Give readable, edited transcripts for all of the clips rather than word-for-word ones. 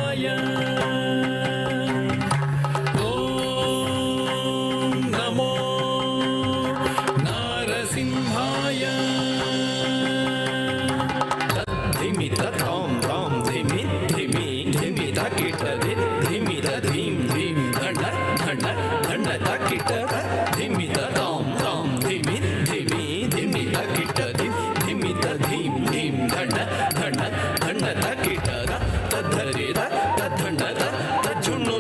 नरसिंहाय ॐ नमो नरसिंहाय धिमि तां तां धिमि धिमि धिमि तकिट धिमि धीं धीं धण्ड धण्ड धण्ड तकिट धिमि तां तां धिमि धिमि धिमि तकिट धिमि धीं धीं धण्ड धण्ड धण्ड तकिट तद्धरि तद्धण्ड तज्जुण्णु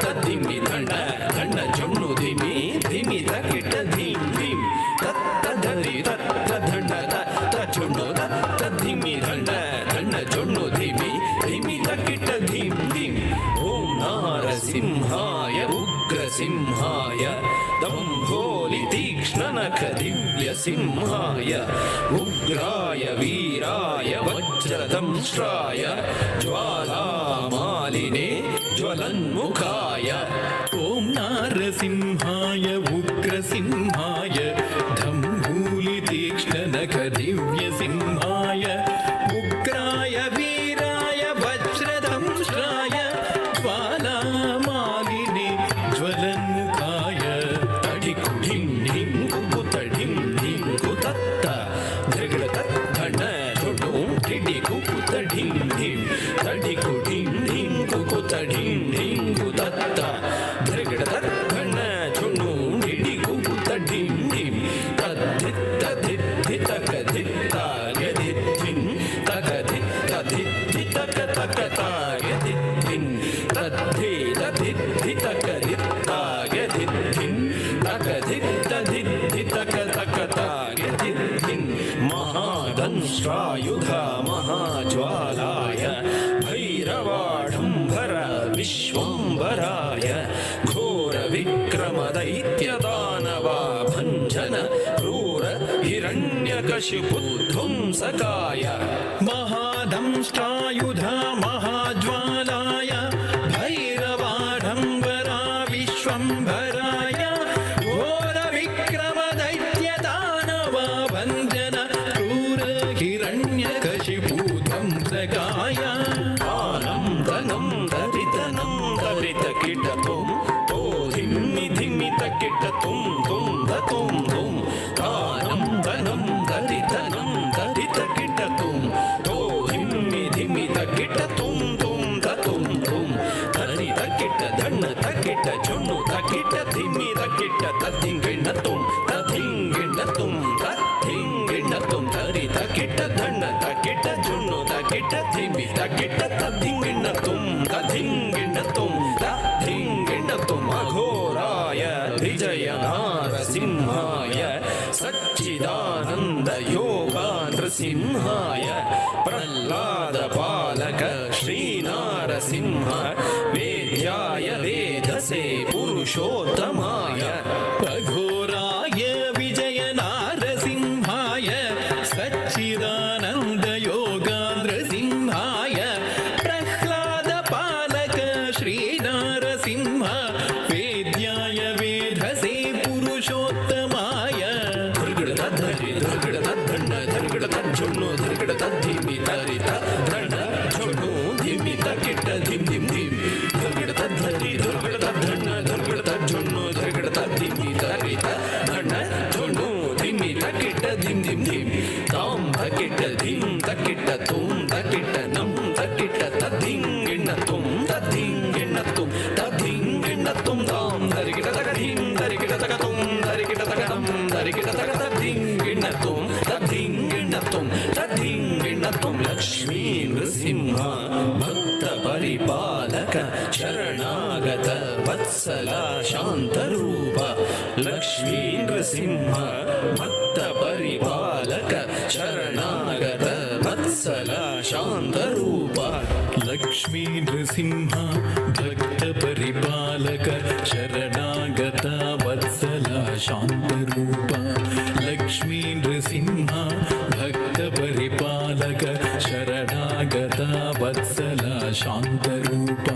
तद्धिमि धण्ड धण्ड जुण्णु धिमि धिमि तकिट धीं धीं तद्धरि तद्धण्ड तज्जुण्णु तद्धिमि धण्ड धण्ड जुण्णु धिमि धिमि तकिट धीं धीं ॐ नारसिंहाय उग्रसिंहाय दम्भोलि तीक्ष्णनख दिव्यसिंहाय उग्राय वीराय वज्रदंष्ट्राय ज्वालामालिने ज्वलन्मुखाय ॐ नारसिंहाय उग्रसिंहाय दम्भोलि तीक्ष्णनख दिव्यसिंहाय उग्राय वीराय वज्रदंष्ट्राय ज्वालामालिने ज्वलन्मुखाय तडिकुढिं ढिं कुकुतडिं ढिं कुतत्त धृगडतत् धण्ड झुडुं ढिडि कुकुतडिं ढिं तडिकुढिं ढिं कुकुतडिं ढिं कुतत्त धृगडतत् धण्ड झुडुं ढिडि कुकुतडिं ढिं तद्धित्त धित्तितक धित्ताय धित्तिं तक धित्तक तक ताय धित्तिं तद्धि तद्धित्तितक धित्ताय धित्तिं तक धित्तितक तक ताय धित्तिं महादंष्ट्रायुध महाज्वालाय भैरवाढम्बर विश्वम्भराय घोरविक्रमदैत्यदानवाभञ्जन क्रूर हिरण्यकशिपुध्वंसकाय महादंष्ट्रायुध महाज्वालाय भैरवाढम्बरा विश्वम्भराय घोरविक्रमदैत्यदानवाभञ्जन क्रूर हिरण्यकशिपुध्वंसकाय आनं धनं दरितनं दरितकिटतुं तो धिम्मि धिम्मि तकिटतुं तुं दतुं तुं आनं धनं दरितनं दरितकिटतुं तो धिम्मि धिम्मि तकिटतुं तुं दतुं तुं धरि तकिट धण्ड तकिट झुण्णु तकिट धिम्मि तकिट तद्धिङ्गिण्णतुं तद्धिङ्गिण्णतुं तद्धिङ्गिण्णतुं धरि तकिट धण्ड तकिट झुण्णु तकिट धिम्मि तकिट तद्धिङ्गिण्णतुं तद्धिङ्गिण्णतुं तद्धिङ्गिण्णतुं अघोराय विजय नारसिंहाय सच्चिदानन्द योगा नृसिंहाय प्रह्लाद पालक श्रीनारसिंह वेद्याय वेधसे पुरुषोत्तमाय अघोराय विजय नारसिंहाय सच्चिदानन्द योगा नृसिंहाय प्रह्लाद पालक श्रीनारसिंह वेद्याय वेधसे पुरुषोत्तमाय धृगडतद्धरि धृगडतद्धण्ड धृगडतज्जुण्णु धृगडतद्धिमि तरित धण्ड झुण्णु धिमि तकिट धिं धिं धिं धृगडतद्धरि धृगडतद्धण्ड धृगडतज्जुण्णु धृगडतद्धिमि तरित धण्ड झुण्णु धिमि तकिट धिं धिं धिं तां तकिट धिं तकिट तुं तकिट नं तकिट तद्धिङ्गिण्णतुं तद्धिङ्गिण्णतुं तद्धिङ्गिण्णतुं तां धरिकिटतक धिं धरिकिटतक तुं धरिकिटतक नं धरिकिटतक तद्धिङ्गिण्णतुं तद्धिङ्गिण्णतुं तद्धिङ्गिण्णतुं लक्ष्मी नृसिंह भक्त परिपालक शरणागत वत्सल शान्तरूप लक्ष्मी नृसिंह भक्त परिपालक शरणागत वत्सल शान्तरूप लक्ष्मी नृसिंह भक्त परिपालक शरणागत वत्सल शान्तरूप लक्ष्मी नृसिंह भक्त परिपालक शरणागत वत्सल शान्तरूप